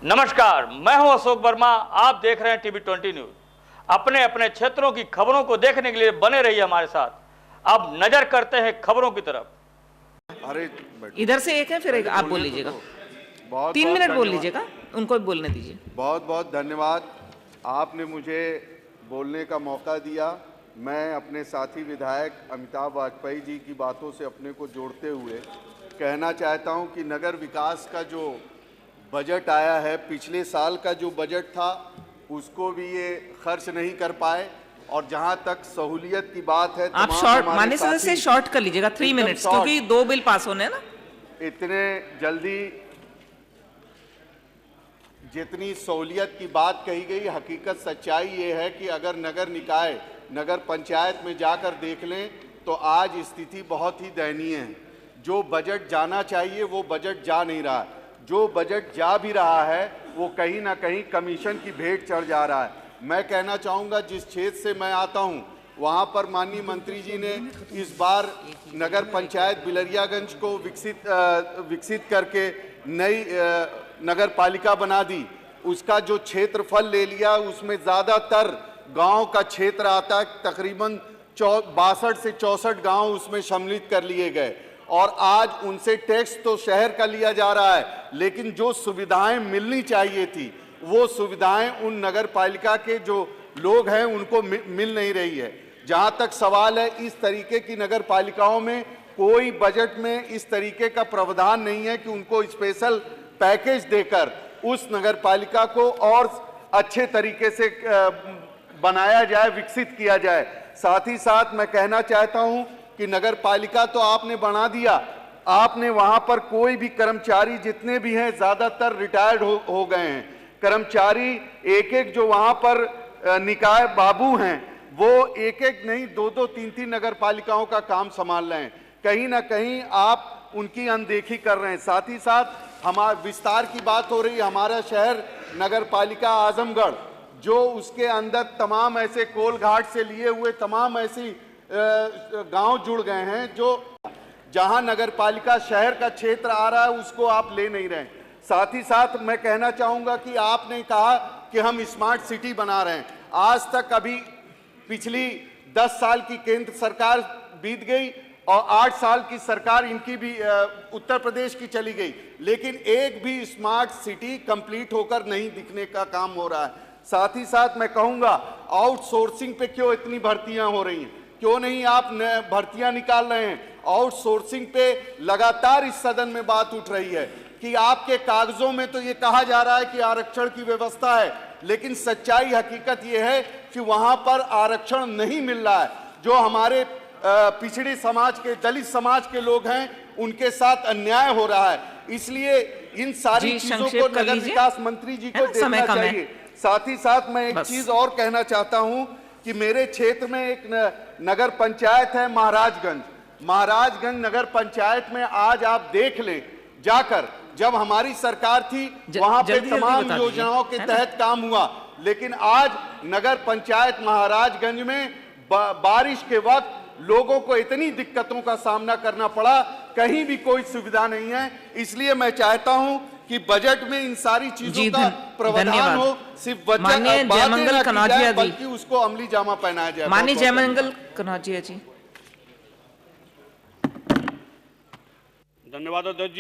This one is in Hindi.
नमस्कार, मैं हूं अशोक वर्मा। आप देख रहे हैं टीवी 20 न्यूज। अपने अपने क्षेत्रों की खबरों को देखने के लिए बने रहिए हमारे साथ। अब नजर करते हैं खबरों की तरफ। अरे इधर से एक है, फिर एक आप बोल लीजिएगा। बहुत 3 मिनट बोल धन्यवाद। लीजिएगा, उनको भी बोलने दीजिए। बहुत बहुत धन्यवाद, आपने मुझे बोलने का मौका दिया। मैं अपने साथी विधायक अमिताभ वाजपेयी जी की बातों से अपने को जोड़ते हुए कहना चाहता हूं कि नगर विकास का जो बजट आया है, पिछले साल का जो बजट था उसको भी ये खर्च नहीं कर पाए। और जहां तक सहूलियत की बात है, आप शॉर्ट माननीय सदस्य शॉर्ट कर लीजिएगा 3 मिनट्स, क्योंकि 2 बिल पास होने हैं ना। इतने जल्दी जितनी सहूलियत की बात कही गई, हकीकत सच्चाई ये है कि अगर नगर निकाय नगर पंचायत में जाकर देख लें तो आज स्थिति बहुत ही दयनीय है। जो बजट जाना चाहिए वो बजट जा नहीं रहा है। जो बजट जा भी रहा है वो कहीं ना कहीं कमीशन की भेंट चढ़ जा रहा है। मैं कहना चाहूँगा, जिस क्षेत्र से मैं आता हूँ वहाँ पर माननीय मंत्री जी ने इस बार नगर पंचायत बिलरियागंज को विकसित करके नई नगर पालिका बना दी। उसका जो क्षेत्रफल ले लिया उसमें ज़्यादातर गांव का क्षेत्र आता है, तकरीबन 62 से 64 गांव उसमें सम्मिलित कर लिए गए। और आज उनसे टैक्स तो शहर का लिया जा रहा है, लेकिन जो सुविधाएं मिलनी चाहिए थी वो सुविधाएं उन नगर पालिका के जो लोग हैं उनको मिल नहीं रही है। जहां तक सवाल है, इस तरीके की नगर पालिकाओं में कोई बजट में इस तरीके का प्रावधान नहीं है कि उनको स्पेशल पैकेज देकर उस नगर पालिका को और अच्छे तरीके से बनाया जाए, विकसित किया जाए। साथ ही साथ मैं कहना चाहता हूं कि नगर पालिका तो आपने बना दिया, आपने वहां पर कोई भी कर्मचारी जितने भी हैं ज्यादातर रिटायर्ड हो गए हैं। कर्मचारी एक एक जो वहां पर निकाय बाबू हैं वो एक एक नहीं 2-2, 3-3 नगर पालिकाओं का काम संभाल रहे हैं। कहीं ना कहीं आप उनकी अनदेखी कर रहे हैं। साथ ही साथ हमारे विस्तार की बात हो रही है। हमारा शहर नगर पालिका आजमगढ़, जो उसके अंदर तमाम ऐसे कोलघाट से लिए हुए तमाम ऐसी गांव जुड़ गए हैं, जो जहां नगर पालिका शहर का क्षेत्र आ रहा है उसको आप ले नहीं रहे। साथ ही साथ मैं कहना चाहूंगा कि आपने कहा कि हम स्मार्ट सिटी बना रहे हैं। आज तक अभी पिछली 10 साल की केंद्र सरकार बीत गई और 8 साल की सरकार इनकी भी उत्तर प्रदेश की चली गई, लेकिन एक भी स्मार्ट सिटी कंप्लीट होकर नहीं दिखने का काम हो रहा है। साथ ही साथ मैं कहूंगा, आउटसोर्सिंग पे क्यों इतनी भर्तियां हो रही हैं? क्यों नहीं आप भर्तियां निकाल रहे हैं? आउटसोर्सिंग पे लगातार इस सदन में बात उठ रही है कि आपके कागजों में तो ये कहा जा रहा है कि आरक्षण की व्यवस्था है, लेकिन सच्चाई हकीकत ये है कि वहां पर आरक्षण नहीं मिल रहा है। जो हमारे पिछड़ी समाज के, दलित समाज के लोग हैं उनके साथ अन्याय हो रहा है। इसलिए इन सारी चीजों को नगर विकास मंत्री जी को देखना चाहिए। साथ ही साथ मैं एक चीज और कहना चाहता हूं कि मेरे क्षेत्र में एक नगर पंचायत है महाराजगंज नगर पंचायत में आज आप देख लें जाकर, जब हमारी सरकार थी वहां पे तमाम योजनाओं के तहत काम हुआ, लेकिन आज नगर पंचायत महाराजगंज में बारिश के वक्त लोगों को इतनी दिक्कतों का सामना करना पड़ा, कहीं भी कोई सुविधा नहीं है। इसलिए मैं चाहता हूं कि बजट में इन सारी चीजों का प्रावधान हो, सिर्फ माननीय जयमंगल कनौजिया जी, बल्कि उसको अमली जामा पहनाया जाए। माननीय जयमंगल कनौजिया जी। धन्यवाद अध्यक्ष जी।